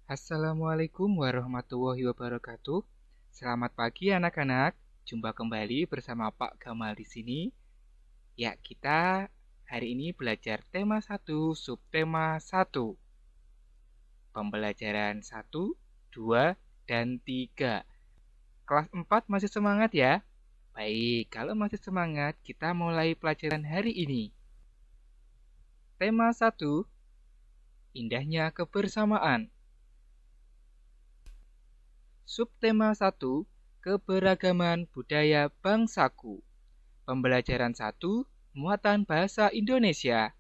Assalamualaikum warahmatullahi wabarakatuh. Selamat pagi anak-anak. Jumpa kembali bersama Pak Gamal di sini. Ya, kita hari ini belajar tema 1, subtema 1. Pembelajaran 1, 2, dan 3. Kelas 4 masih semangat ya? Baik, kalau masih semangat, kita mulai pelajaran hari ini. Tema 1, indahnya kebersamaan. Subtema 1, keberagaman budaya bangsaku. Pembelajaran 1, muatan bahasa Indonesia.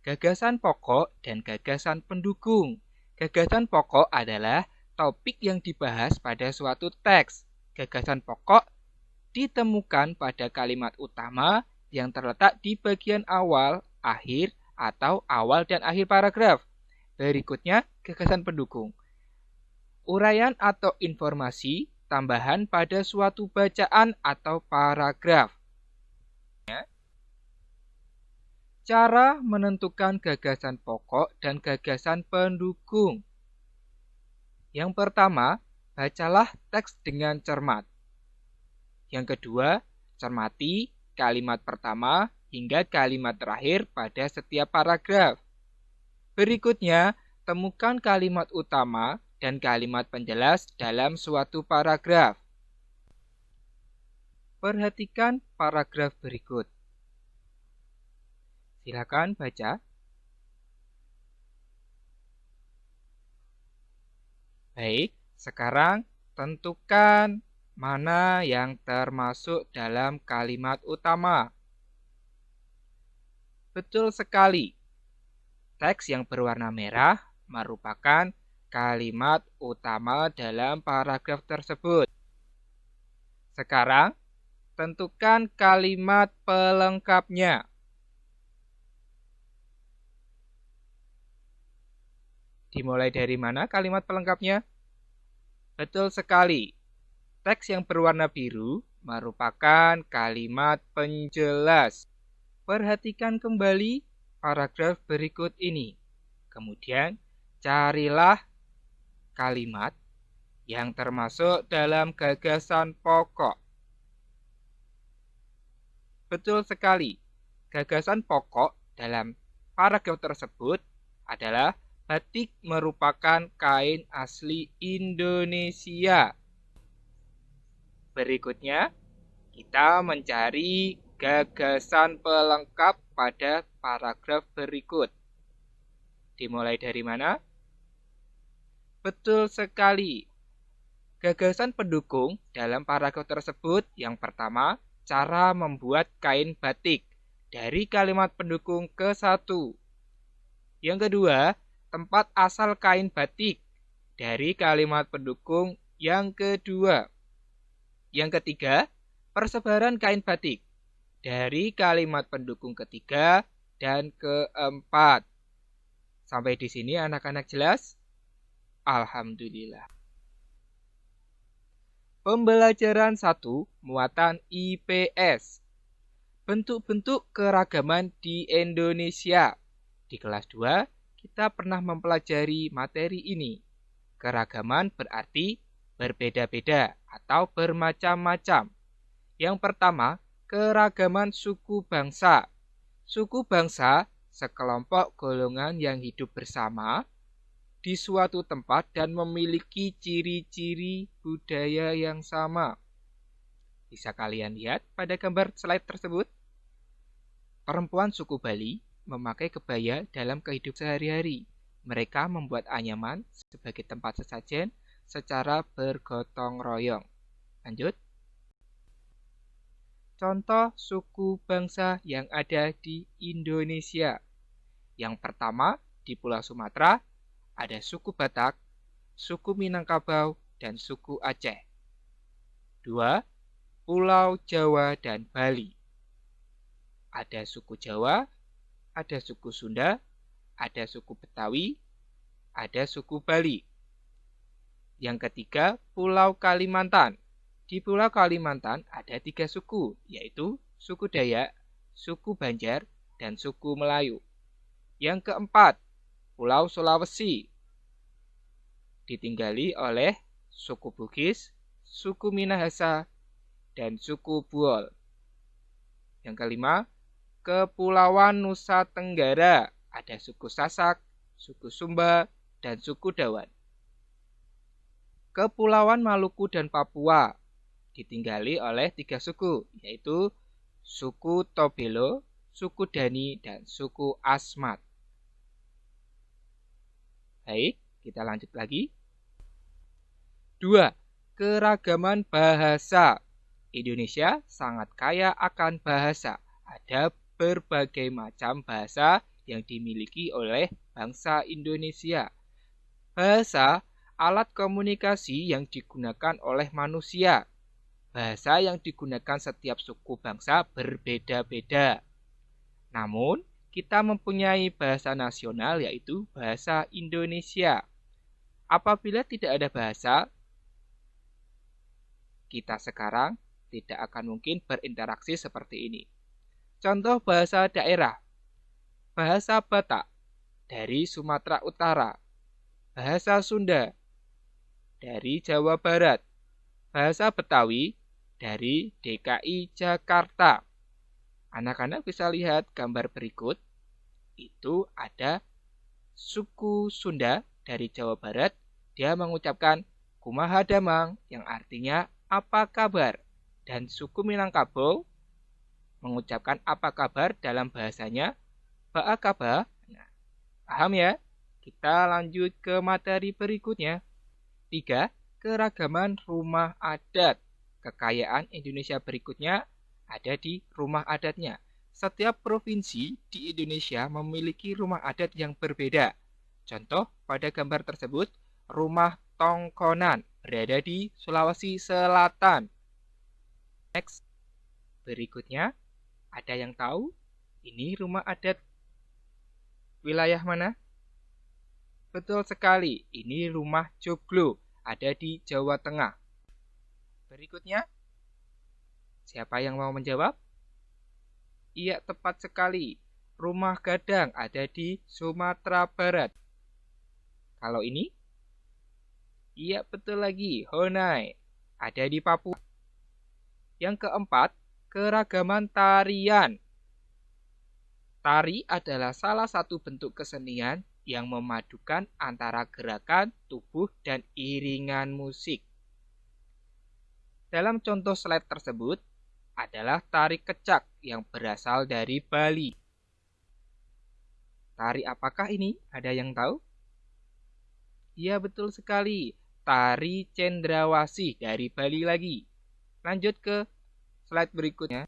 Gagasan pokok dan gagasan pendukung. Gagasan pokok adalah topik yang dibahas pada suatu teks. Gagasan pokok ditemukan pada kalimat utama yang terletak di bagian awal, akhir, atau awal dan akhir paragraf. Berikutnya, gagasan pendukung. Uraian atau informasi tambahan pada suatu bacaan atau paragraf. Cara menentukan gagasan pokok dan gagasan pendukung. Yang pertama, bacalah teks dengan cermat. Yang kedua, cermati kalimat pertama hingga kalimat terakhir pada setiap paragraf. Berikutnya, temukan kalimat utama dan kalimat penjelas dalam suatu paragraf. Perhatikan paragraf berikut. Silakan baca. Baik, sekarang tentukan mana yang termasuk dalam kalimat utama. Betul sekali. Teks yang berwarna merah merupakan kalimat utama dalam paragraf tersebut. Sekarang, tentukan kalimat pelengkapnya. Dimulai dari mana kalimat pelengkapnya? Betul sekali. Teks yang berwarna biru merupakan kalimat penjelas. Perhatikan kembali paragraf berikut ini. Kemudian, carilah kalimat yang termasuk dalam gagasan pokok. Betul sekali. Gagasan pokok dalam paragraf tersebut adalah batik merupakan kain asli Indonesia. Berikutnya, kita mencari gagasan pelengkap pada paragraf berikut. Dimulai dari mana? Betul sekali. Gagasan pendukung dalam paragraf tersebut yang pertama, cara membuat kain batik dari kalimat pendukung ke-1. Yang kedua, tempat asal kain batik dari kalimat pendukung yang kedua. Yang ketiga, persebaran kain batik dari kalimat pendukung ketiga dan keempat. Sampai di sini anak-anak jelas? Alhamdulillah. Pembelajaran 1, muatan IPS. Bentuk-bentuk keragaman di Indonesia. Di kelas 2, kita pernah mempelajari materi ini. Keragaman berarti berbeda-beda atau bermacam-macam. Yang pertama, keragaman suku bangsa. Suku bangsa sekelompok golongan yang hidup bersama di suatu tempat dan memiliki ciri-ciri budaya yang sama. Bisa kalian lihat pada gambar slide tersebut? Perempuan suku Bali memakai kebaya dalam kehidupan sehari-hari. Mereka membuat anyaman sebagai tempat sesajen secara bergotong royong. Lanjut. Contoh suku bangsa yang ada di Indonesia. Yang pertama, di Pulau Sumatera, ada suku Batak, suku Minangkabau, dan suku Aceh. 2. Pulau Jawa dan Bali. Ada suku Jawa, ada suku Sunda, ada suku Betawi, ada suku Bali. Yang ketiga, Pulau Kalimantan. Di Pulau Kalimantan ada 3 suku, yaitu suku Dayak, suku Banjar, dan suku Melayu. Yang keempat, Pulau Sulawesi. ditinggali oleh suku Bugis, suku Minahasa, dan suku Buol. Yang kelima, Kepulauan Nusa Tenggara, ada suku Sasak, suku Sumba, dan suku Dawan. Kepulauan Maluku dan Papua ditinggali oleh 3 suku, yaitu suku Tobelo, suku Dani, dan suku Asmat. Baik, kita lanjut lagi. 2. Keragaman bahasa. Indonesia sangat kaya akan bahasa. Ada berbagai macam bahasa yang dimiliki oleh bangsa Indonesia. Bahasa alat komunikasi yang digunakan oleh manusia. Bahasa yang digunakan setiap suku bangsa berbeda-beda. Namun, kita mempunyai bahasa nasional yaitu bahasa Indonesia. Apabila tidak ada bahasa, kita sekarang tidak akan mungkin berinteraksi seperti ini. Contoh bahasa daerah. Bahasa Batak dari Sumatera Utara. Bahasa Sunda dari Jawa Barat. Bahasa Betawi dari DKI Jakarta. Anak-anak bisa lihat gambar berikut. Itu ada suku Sunda dari Jawa Barat. Dia mengucapkan kumaha damang yang artinya apa kabar. Dan suku Minangkabau mengucapkan apa kabar dalam bahasanya ba'a kabar. Nah, paham ya? Kita lanjut ke materi berikutnya. 3. Keragaman rumah adat. Kekayaan Indonesia berikutnya ada di rumah adatnya. Setiap provinsi di Indonesia memiliki rumah adat yang berbeda. Contoh pada gambar tersebut, rumah Tongkonan berada di Sulawesi Selatan. Next, berikutnya, ada yang tahu ini rumah adat wilayah mana? Betul sekali, ini rumah Joglo, ada di Jawa Tengah. Berikutnya, siapa yang mau menjawab? Iya, tepat sekali. Rumah Gadang ada di Sumatera Barat. Kalau ini? Iya, betul lagi. Honai ada di Papua. Yang keempat, keragaman tarian. Tari adalah salah satu bentuk kesenian yang memadukan antara gerakan tubuh dan iringan musik. Dalam contoh slide tersebut adalah tari kecak yang berasal dari Bali. Tari apakah ini? Ada yang tahu? Iya, betul sekali. Tari Cendrawasih dari Bali lagi. Lanjut ke slide berikutnya.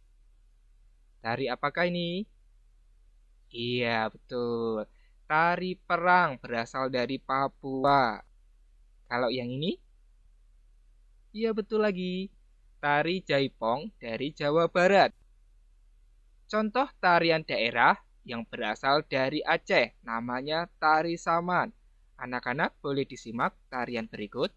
Tari apakah ini? Iya, betul. Tari perang berasal dari Papua. Kalau yang ini? Iya, betul lagi. Tari Jaipong dari Jawa Barat. Contoh tarian daerah yang berasal dari Aceh, namanya Tari Saman. Anak-anak boleh disimak tarian berikut.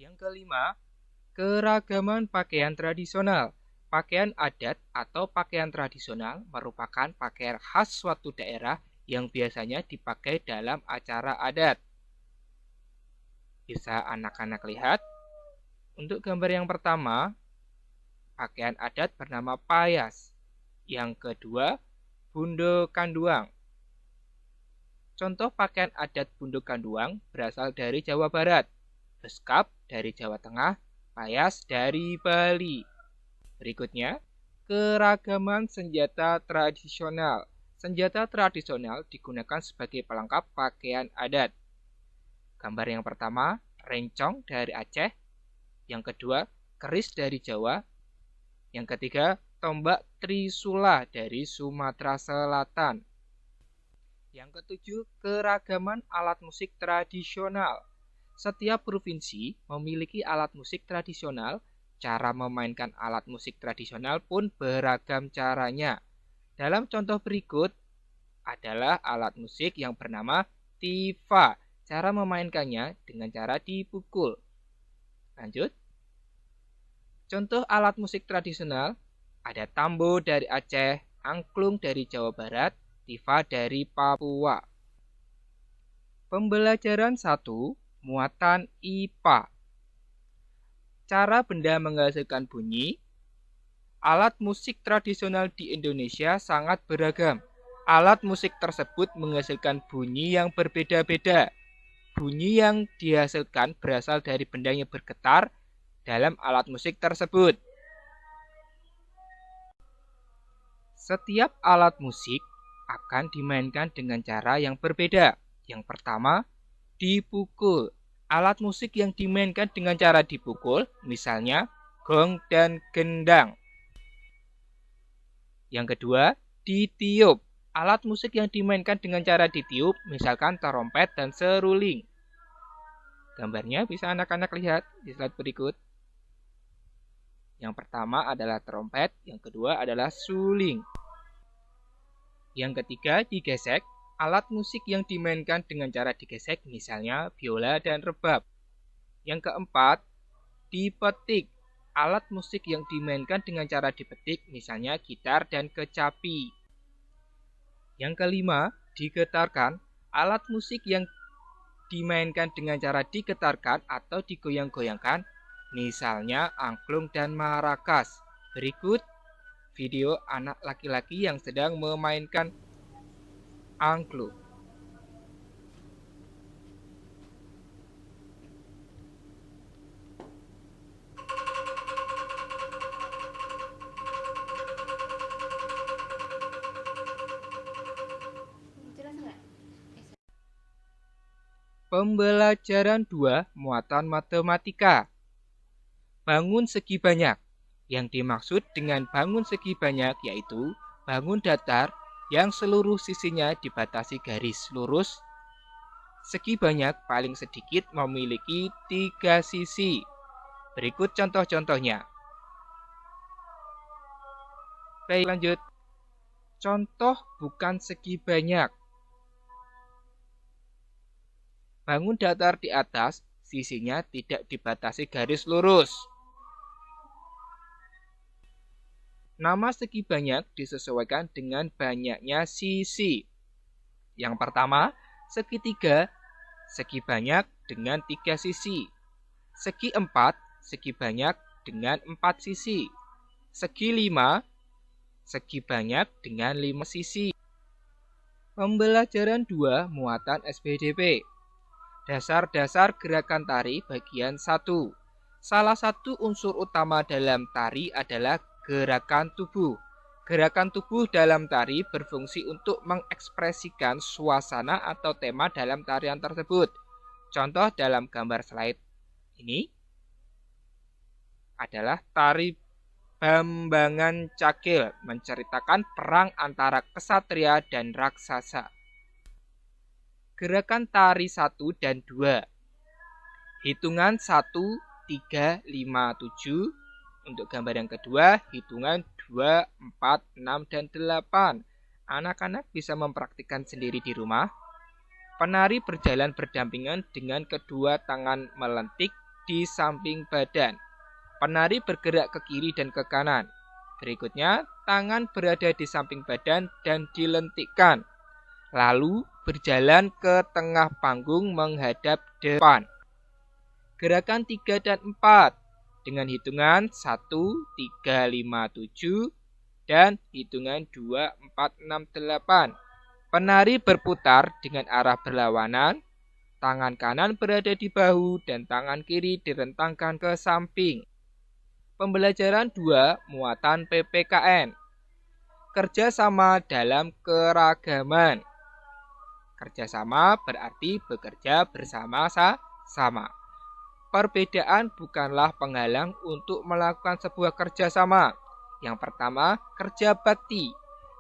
Yang kelima, keragaman pakaian tradisional. Pakaian adat atau pakaian tradisional merupakan pakaian khas suatu daerah yang biasanya dipakai dalam acara adat. Bisa anak-anak lihat. Untuk gambar yang pertama, pakaian adat bernama payas. Yang kedua, bundo kanduang. Contoh pakaian adat bundo kanduang berasal dari Jawa Barat, beskap dari Jawa Tengah, payas dari Bali. Berikutnya, keragaman senjata tradisional. Senjata tradisional digunakan sebagai pelengkap pakaian adat. Gambar yang pertama, rencong dari Aceh. Yang kedua, keris dari Jawa. Yang ketiga, tombak trisula dari Sumatera Selatan. Yang ketujuh, keragaman alat musik tradisional. Setiap provinsi memiliki alat musik tradisional. Cara memainkan alat musik tradisional pun beragam caranya. Dalam contoh berikut adalah alat musik yang bernama tifa. Cara memainkannya dengan cara dipukul. Lanjut. Contoh alat musik tradisional ada tambo dari Aceh, angklung dari Jawa Barat, tifa dari Papua. Pembelajaran 1, muatan IPA. Cara benda menghasilkan bunyi. Alat musik tradisional di Indonesia sangat beragam. Alat musik tersebut menghasilkan bunyi yang berbeda-beda. Bunyi yang dihasilkan berasal dari benda yang bergetar dalam alat musik tersebut. Setiap alat musik akan dimainkan dengan cara yang berbeda. Yang pertama, dipukul. Alat musik yang dimainkan dengan cara dipukul, misalnya gong dan gendang. Yang kedua, ditiup. Alat musik yang dimainkan dengan cara ditiup, misalkan trompet dan seruling. Gambarnya bisa anak-anak lihat di slide berikut. Yang pertama adalah trompet, yang kedua adalah suling. Yang ketiga, digesek. Alat musik yang dimainkan dengan cara digesek, misalnya biola dan rebab. Yang keempat, dipetik. Alat musik yang dimainkan dengan cara dipetik, misalnya gitar dan kecapi. Yang kelima, digetarkan. Alat musik yang dimainkan dengan cara digetarkan atau digoyang-goyangkan, misalnya angklung dan marakas. Berikut video anak laki-laki yang sedang memainkan angklung. Pembelajaran 2, muatan matematika. Bangun segi banyak. Yang dimaksud dengan bangun segi banyak yaitu bangun datar yang seluruh sisinya dibatasi garis lurus. Segi banyak paling sedikit memiliki 3 sisi. Berikut contoh-contohnya. Baik, lanjut. Contoh bukan segi banyak. Bangun datar di atas, sisinya tidak dibatasi garis lurus. Nama segi banyak disesuaikan dengan banyaknya sisi. Yang pertama, segitiga, segi banyak dengan 3 sisi. Segi 4, segi banyak dengan 4 sisi. Segi 5, segi banyak dengan 5 sisi. Pembelajaran 2 muatan SPDP. Dasar-dasar gerakan tari bagian 1. Salah satu unsur utama dalam tari adalah gerakan tubuh. Gerakan tubuh dalam tari berfungsi untuk mengekspresikan suasana atau tema dalam tarian tersebut. Contoh dalam gambar slide ini adalah tari Bambangan Cakil menceritakan perang antara kesatria dan raksasa. Gerakan tari 1 dan 2. Hitungan 1, 3, 5, 7. Untuk gambar yang kedua, hitungan 2, 4, 6, dan 8. Anak-anak bisa mempraktikkan sendiri di rumah. Penari berjalan berdampingan dengan kedua tangan melentik di samping badan. Penari bergerak ke kiri dan ke kanan. Berikutnya, tangan berada di samping badan dan dilentikkan. Lalu, berjalan ke tengah panggung menghadap depan. Gerakan 3 dan 4 dengan hitungan 1, 3, 5, 7 dan hitungan 2, 4, 6, 8. Penari berputar dengan arah berlawanan. Tangan kanan berada di bahu dan tangan kiri direntangkan ke samping. Pembelajaran 2 muatan PPKN. Kerjasama dalam keragaman. Kerjasama berarti bekerja bersama-sama. Perbedaan bukanlah penghalang untuk melakukan sebuah kerjasama. Yang pertama, kerja bakti.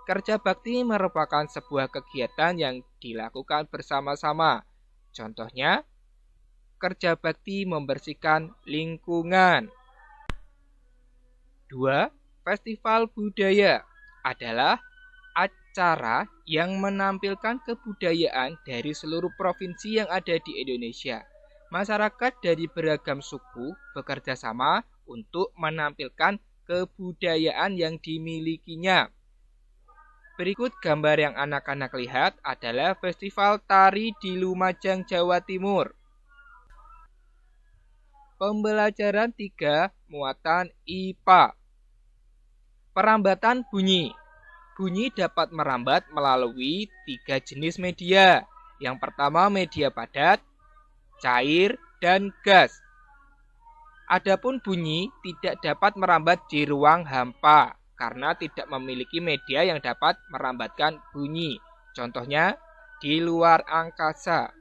Kerja bakti merupakan sebuah kegiatan yang dilakukan bersama-sama. Contohnya, kerja bakti membersihkan lingkungan. 2. Festival budaya adalah acara yang menampilkan kebudayaan dari seluruh provinsi yang ada di Indonesia. Masyarakat dari beragam suku bekerja sama untuk menampilkan kebudayaan yang dimilikinya. Berikut gambar yang anak-anak lihat adalah Festival Tari di Lumajang, Jawa Timur. Pembelajaran 3 muatan IPA. Perambatan bunyi. Bunyi dapat merambat melalui 3 jenis media. Yang pertama media padat, cair, dan gas. Adapun bunyi tidak dapat merambat di ruang hampa karena tidak memiliki media yang dapat merambatkan bunyi. Contohnya di luar angkasa.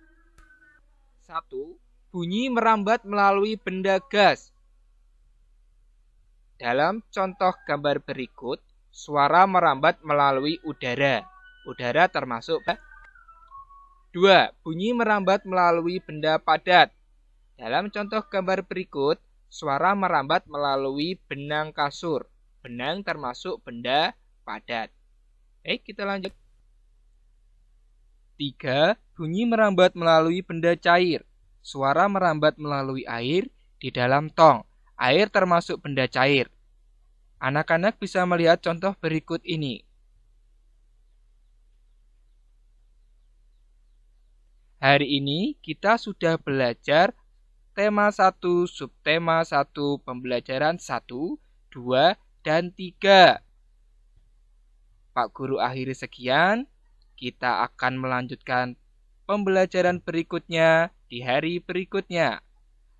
1. Bunyi merambat melalui benda gas. Dalam contoh gambar berikut, suara merambat melalui udara. Udara termasuk. 2. Bunyi merambat melalui benda padat. Dalam contoh gambar berikut, suara merambat melalui benang kasur. Benang termasuk benda padat. Kita lanjut. 3. Bunyi merambat melalui benda cair. Suara merambat melalui air di dalam tong. Air termasuk benda cair. Anak-anak bisa melihat contoh berikut ini. Hari ini kita sudah belajar tema 1, subtema 1, pembelajaran 1, 2, dan 3. Pak Guru akhiri sekian. Kita akan melanjutkan pembelajaran berikutnya di hari berikutnya.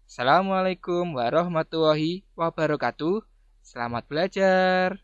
Assalamualaikum warahmatullahi wabarakatuh. Selamat belajar.